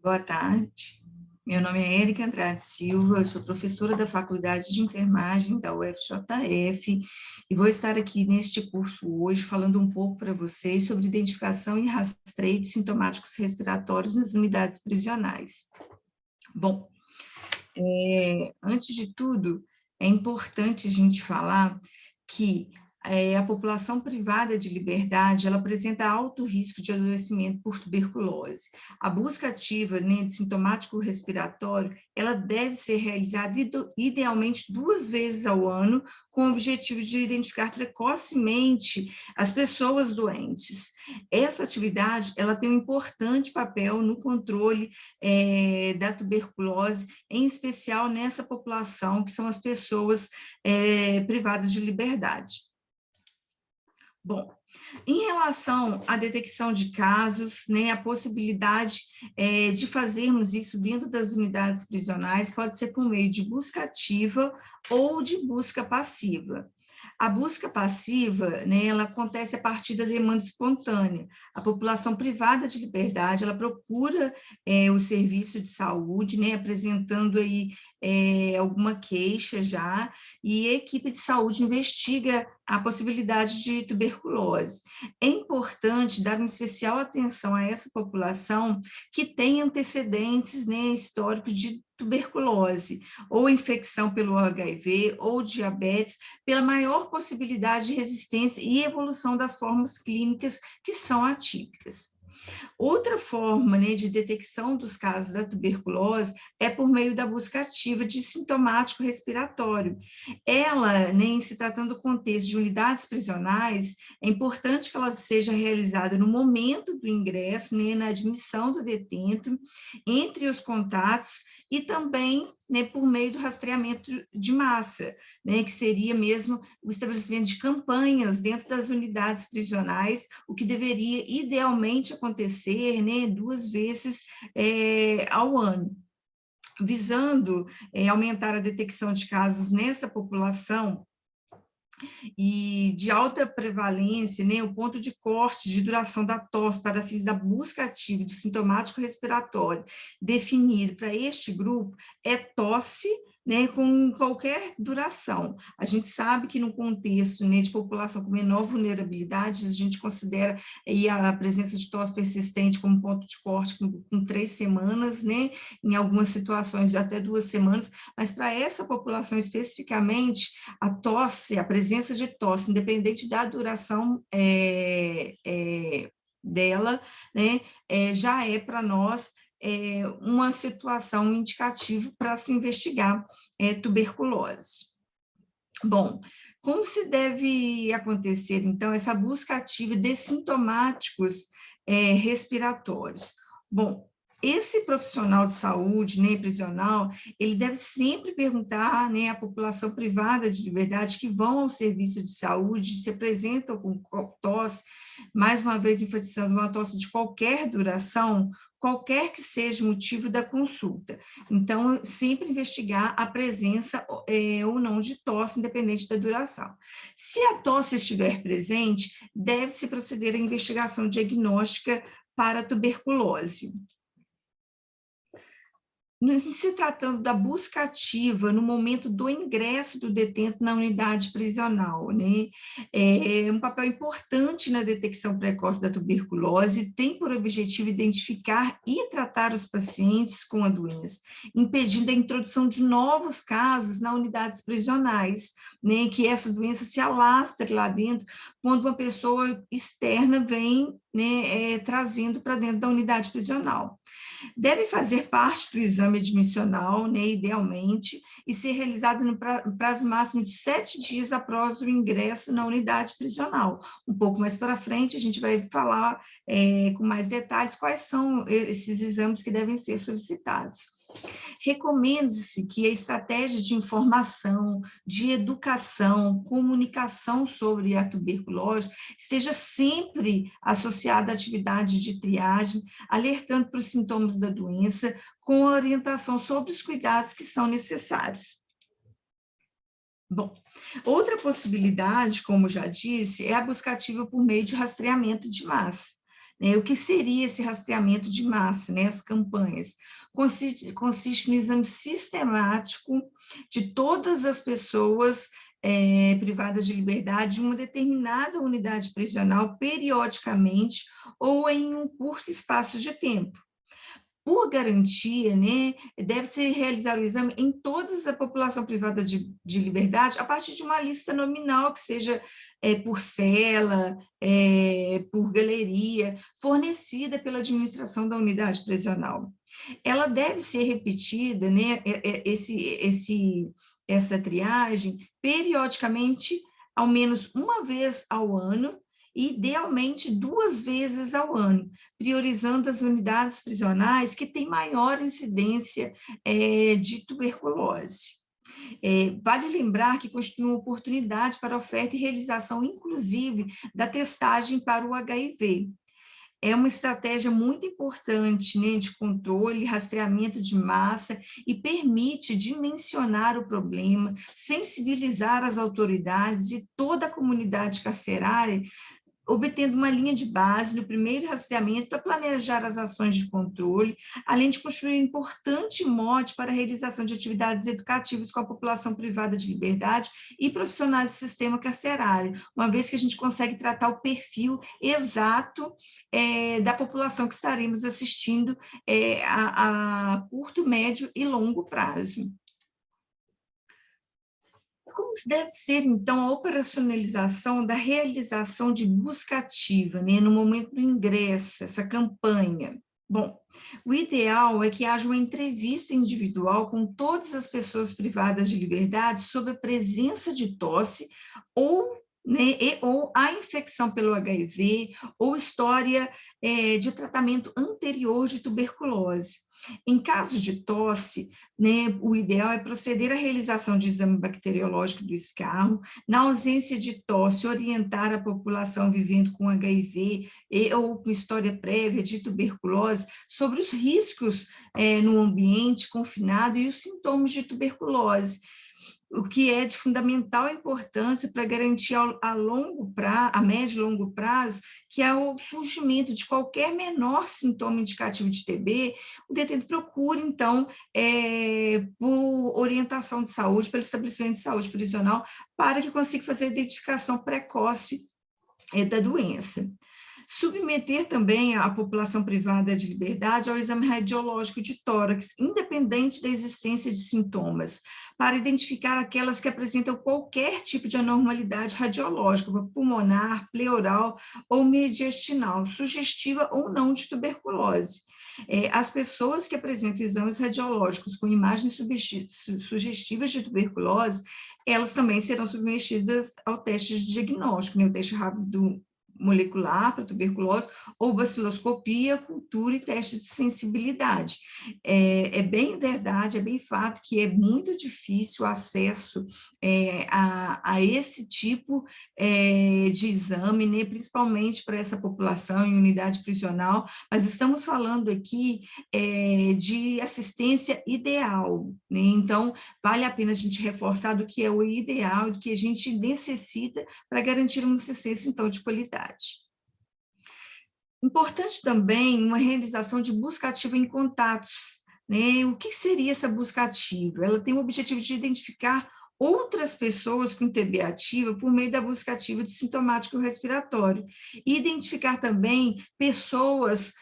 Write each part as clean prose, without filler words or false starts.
Boa tarde. Meu nome é Érica Andrade Silva, eu sou professora da Faculdade de Enfermagem da UFJF e vou estar aqui neste curso hoje falando um pouco para vocês sobre identificação e rastreio de sintomáticos respiratórios nas unidades prisionais. Bom, antes de tudo, é importante a gente falar que a população privada de liberdade, ela apresenta alto risco de adoecimento por tuberculose. A busca ativa, né, de sintomático respiratório, ela deve ser realizada idealmente 2 vezes ao ano, com o objetivo de identificar precocemente as pessoas doentes. Essa atividade, ela tem um importante papel no controle da tuberculose, em especial nessa população, que são as pessoas privadas de liberdade. Bom, em relação à detecção de casos, né, a possibilidade de fazermos isso dentro das unidades prisionais pode ser por meio de busca ativa ou de busca passiva. A busca passiva, né, ela acontece a partir da demanda espontânea. A população privada de liberdade, ela procura o serviço de saúde, né, apresentando aí alguma queixa já, e a equipe de saúde investiga a possibilidade de tuberculose. É importante dar uma especial atenção a essa população que tem antecedentes, né, históricos de tuberculose, ou infecção pelo HIV, ou diabetes, pela maior possibilidade de resistência e evolução das formas clínicas que são atípicas. Outra forma, né, de detecção dos casos da tuberculose é por meio da busca ativa de sintomático respiratório. Ela, né, em se tratando do contexto de unidades prisionais, é importante que ela seja realizada no momento do ingresso, né, na admissão do detento, entre os contatos e também, né, por meio do rastreamento de massa, né, que seria mesmo o estabelecimento de campanhas dentro das unidades prisionais, o que deveria idealmente acontecer, né, 2 vezes ao ano, visando aumentar a detecção de casos nessa população e de alta prevalência, né, o ponto de corte de duração da tosse para fins da busca ativa do sintomático respiratório definido para este grupo é tosse, né, com qualquer duração. A gente sabe que no contexto, né, de população com menor vulnerabilidade, a gente considera aí a presença de tosse persistente como ponto de corte com 3 semanas, né, em algumas situações até 2 semanas, mas para essa população especificamente, a tosse, a presença de tosse, independente da duração dela, né, já é para nós uma situação indicativa para se investigar tuberculose. Bom, como se deve acontecer, então, essa busca ativa de sintomáticos respiratórios? Bom, esse profissional de saúde, né, prisional, ele deve sempre perguntar, né, à população privada de liberdade que vão ao serviço de saúde, se apresentam com tosse, mais uma vez enfatizando uma tosse de qualquer duração, qualquer que seja o motivo da consulta. Então, sempre investigar a presença ou não de tosse, independente da duração. Se a tosse estiver presente, deve-se proceder à investigação diagnóstica para tuberculose. Se tratando da busca ativa no momento do ingresso do detento na unidade prisional, né? É um papel importante na detecção precoce da tuberculose, tem por objetivo identificar e tratar os pacientes com a doença, impedindo a introdução de novos casos nas unidades prisionais, né? Que essa doença se alastre lá dentro, quando uma pessoa externa vem, né, trazendo para dentro da unidade prisional. Deve fazer parte do exame admissional, né, idealmente, e ser realizado no prazo máximo de 7 dias após o ingresso na unidade prisional. Um pouco mais para frente, a gente vai falar com mais detalhes quais são esses exames que devem ser solicitados. Recomenda-se que a estratégia de informação, de educação, comunicação sobre a tuberculose seja sempre associada à atividade de triagem, alertando para os sintomas da doença, com orientação sobre os cuidados que são necessários. Bom, outra possibilidade, como já disse, é a busca ativa por meio de rastreamento de massa. né? O que seria esse rastreamento de massa, né? As campanhas? Consiste no exame sistemático de todas as pessoas privadas de liberdade de uma determinada unidade prisional periodicamente ou em um curto espaço de tempo. Por garantia, né, deve-se realizar o exame em toda a população privada de liberdade, a partir de uma lista nominal, que seja por cela, por galeria, fornecida pela administração da unidade prisional. Ela deve ser repetida, né, essa triagem, periodicamente, ao menos uma vez ao ano, e idealmente 2 vezes ao ano, priorizando as unidades prisionais que têm maior incidência de tuberculose. Vale lembrar que constitui uma oportunidade para oferta e realização, inclusive, da testagem para o HIV. É uma estratégia muito importante, né, de controle, rastreamento de massa e permite dimensionar o problema, sensibilizar as autoridades e toda a comunidade carcerária, obtendo uma linha de base no primeiro rastreamento para planejar as ações de controle, além de construir um importante mote para a realização de atividades educativas com a população privada de liberdade e profissionais do sistema carcerário, uma vez que a gente consegue tratar o perfil exato da população que estaremos assistindo a curto, médio e longo prazo. Como deve ser, então, a operacionalização da realização de busca ativa, né, no momento do ingresso, essa campanha? Bom, o ideal é que haja uma entrevista individual com todas as pessoas privadas de liberdade sobre a presença de tosse ou ou a infecção pelo HIV, ou história de tratamento anterior de tuberculose. Em caso de tosse, né, o ideal é proceder à realização de exame bacteriológico do escarro, na ausência de tosse, orientar a população vivendo com HIV ou com história prévia de tuberculose sobre os riscos no ambiente confinado e os sintomas de tuberculose, o que é de fundamental importância para garantir a médio e longo prazo, que é o surgimento de qualquer menor sintoma indicativo de TB, o detento procure, então, por orientação de saúde, pelo estabelecimento de saúde prisional, para que consiga fazer a identificação precoce da doença. Submeter também a população privada de liberdade ao exame radiológico de tórax, independente da existência de sintomas, para identificar aquelas que apresentam qualquer tipo de anormalidade radiológica, pulmonar, pleural ou mediastinal, sugestiva ou não de tuberculose. As pessoas que apresentam exames radiológicos com imagens sugestivas de tuberculose, elas também serão submetidas ao teste de diagnóstico, né, o teste rápido molecular para tuberculose, ou baciloscopia, cultura e teste de sensibilidade. É bem verdade, é bem fato que é muito difícil o acesso a esse tipo de exame, né, principalmente para essa população em unidade prisional, mas estamos falando aqui de assistência ideal, né? Então, vale a pena a gente reforçar do que é o ideal, do que a gente necessita para garantir uma assistência, então, de qualidade. Importante também uma realização de busca ativa em contatos, né? O que seria essa busca ativa? Ela tem o objetivo de identificar outras pessoas com TB ativa por meio da busca ativa de sintomático respiratório, e identificar também pessoas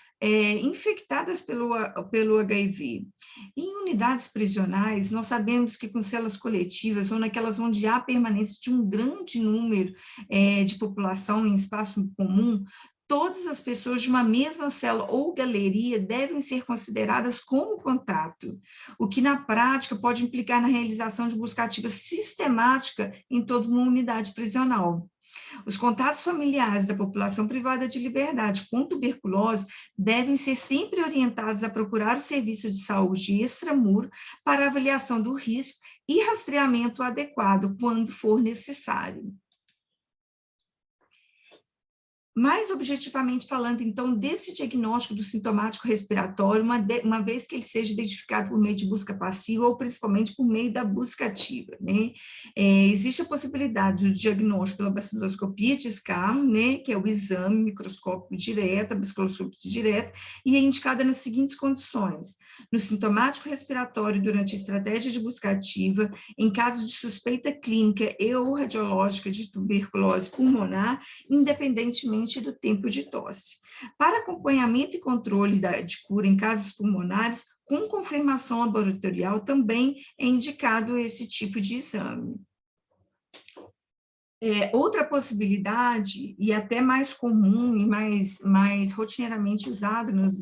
infectadas pelo HIV. Em unidades prisionais, nós sabemos que com celas coletivas, ou naquelas onde há permanência de um grande número de população em espaço comum, todas as pessoas de uma mesma cela ou galeria devem ser consideradas como contato, o que na prática pode implicar na realização de busca ativa sistemática em toda uma unidade prisional. Os contatos familiares da população privada de liberdade com tuberculose devem ser sempre orientados a procurar o serviço de saúde extramuro para avaliação do risco e rastreamento adequado quando for necessário. Mais objetivamente falando, então, desse diagnóstico do sintomático respiratório, uma vez que ele seja identificado por meio de busca passiva ou principalmente por meio da busca ativa, né? Existe a possibilidade do diagnóstico pela baciloscopia discal, né, que é o exame microscópico direto, a baciloscopia direta, e é indicada nas seguintes condições: no sintomático respiratório durante a estratégia de busca ativa, em caso de suspeita clínica e ou radiológica de tuberculose pulmonar, independentemente do tempo de tosse. Para acompanhamento e controle de cura em casos pulmonares, com confirmação laboratorial, também é indicado esse tipo de exame. Outra possibilidade, e até mais comum e mais rotineiramente usado nos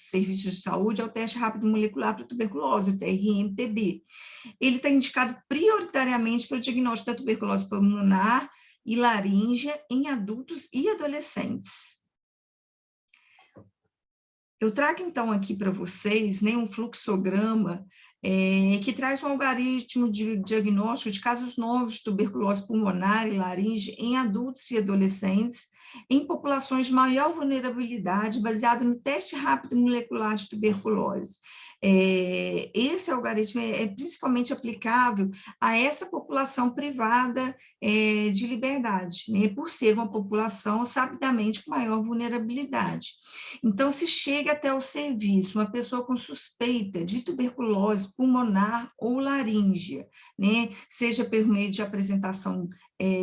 serviços de saúde, é o teste rápido molecular para tuberculose, o TRM-TB. Ele está indicado prioritariamente para o diagnóstico da tuberculose pulmonar e laríngea em adultos e adolescentes. Eu trago, então, aqui para vocês, né, um fluxograma que traz um algoritmo de diagnóstico de casos novos de tuberculose pulmonar e laríngea em adultos e adolescentes, em populações de maior vulnerabilidade, baseado no teste rápido molecular de tuberculose. Esse algoritmo é principalmente aplicável a essa população privada de liberdade, né, por ser uma população sabidamente com maior vulnerabilidade. Então, se chega até o serviço uma pessoa com suspeita de tuberculose pulmonar ou laríngea, né, seja por meio de apresentação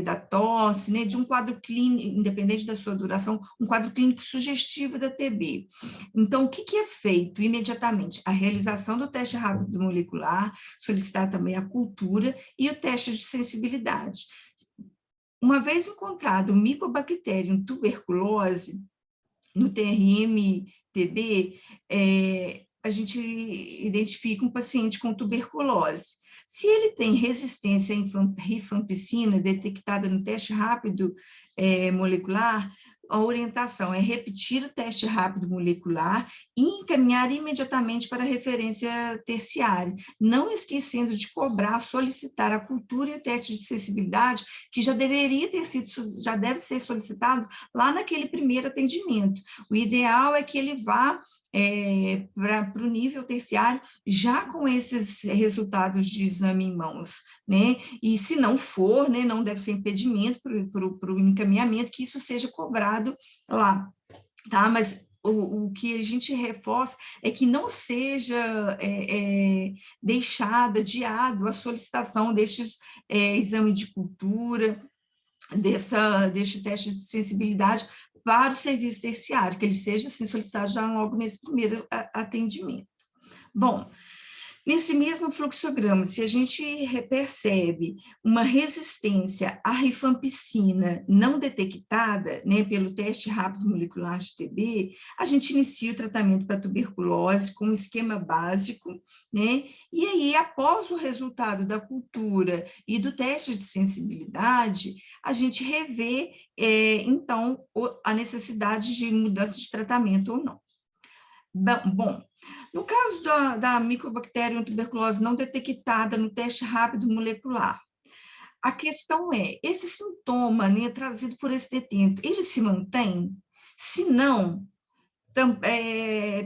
da tosse, né, de um quadro clínico, independente da sua duração, um quadro clínico sugestivo da TB. Então, o que é feito imediatamente? A realização do teste rápido molecular, solicitar também a cultura e o teste de sensibilidade. Uma vez encontrado o Mycobacterium tuberculose, no TRM-TB, a gente identifica um paciente com tuberculose. Se ele tem resistência à rifampicina detectada no teste rápido molecular, a orientação é repetir o teste rápido molecular e encaminhar imediatamente para a referência terciária, não esquecendo de cobrar, solicitar a cultura e o teste de sensibilidade, que já deve ser solicitado lá naquele primeiro atendimento. O ideal é que ele vá para o nível terciário já com esses resultados de exame em mãos, né? E se não for, né, não deve ser impedimento para o encaminhamento, que isso seja cobrado lá, tá? Mas o que a gente reforça é que não seja deixado, adiado a solicitação destes exames de cultura, deste teste de sensibilidade para o serviço terciário, que ele seja assim, solicitado já logo nesse primeiro atendimento. Bom, nesse mesmo fluxograma, se a gente percebe uma resistência à rifampicina não detectada, né, pelo teste rápido molecular de TB, a gente inicia o tratamento para tuberculose com um esquema básico, né, e aí, após o resultado da cultura e do teste de sensibilidade, a gente revê, então, a necessidade de mudança de tratamento ou não. Bom, no caso da Mycobacterium tuberculose não detectada no teste rápido molecular, a questão é, esse sintoma, né, trazido por esse detento, ele se mantém? Se não,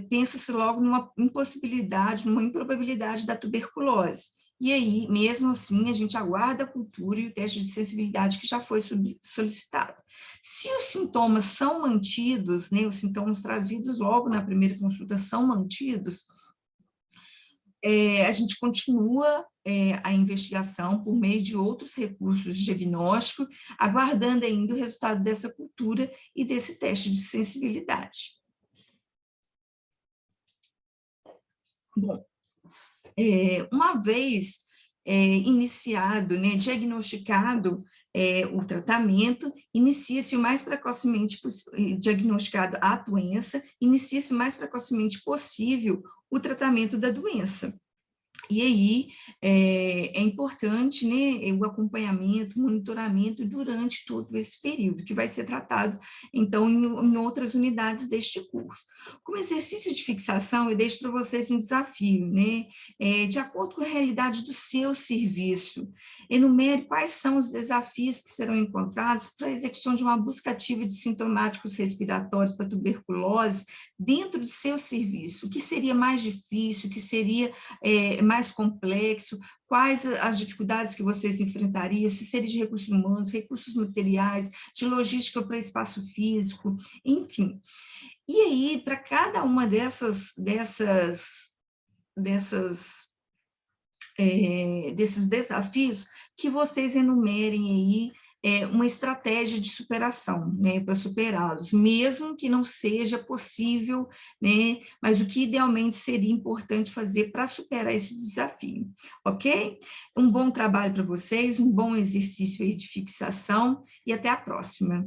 pensa-se logo numa impossibilidade, numa improbabilidade da tuberculose. E aí, mesmo assim, a gente aguarda a cultura e o teste de sensibilidade que já foi solicitado. Se os sintomas são mantidos, né, os sintomas trazidos logo na primeira consulta são mantidos, a gente continua a investigação por meio de outros recursos de diagnóstico, aguardando ainda o resultado dessa cultura e desse teste de sensibilidade. Bom, uma vez iniciado, né, diagnosticado o tratamento, inicia-se o mais precocemente diagnosticado a doença, inicia-se o mais precocemente possível o tratamento da doença. E aí é importante, né, o acompanhamento, o monitoramento durante todo esse período, que vai ser tratado, então, em outras unidades deste curso. Como exercício de fixação, eu deixo para vocês um desafio, né? De acordo com a realidade do seu serviço, enumere quais são os desafios que serão encontrados para a execução de uma busca ativa de sintomáticos respiratórios para tuberculose dentro do seu serviço. O que seria mais difícil, o que seria mais complexo, quais as dificuldades que vocês enfrentariam, se seria de recursos humanos, recursos materiais, de logística para espaço físico, enfim. E aí, para cada uma desses desafios, que vocês enumerem aí uma estratégia de superação, né, para superá-los, mesmo que não seja possível, né, mas o que idealmente seria importante fazer para superar esse desafio, ok? Um bom trabalho para vocês, um bom exercício aí de fixação e até a próxima.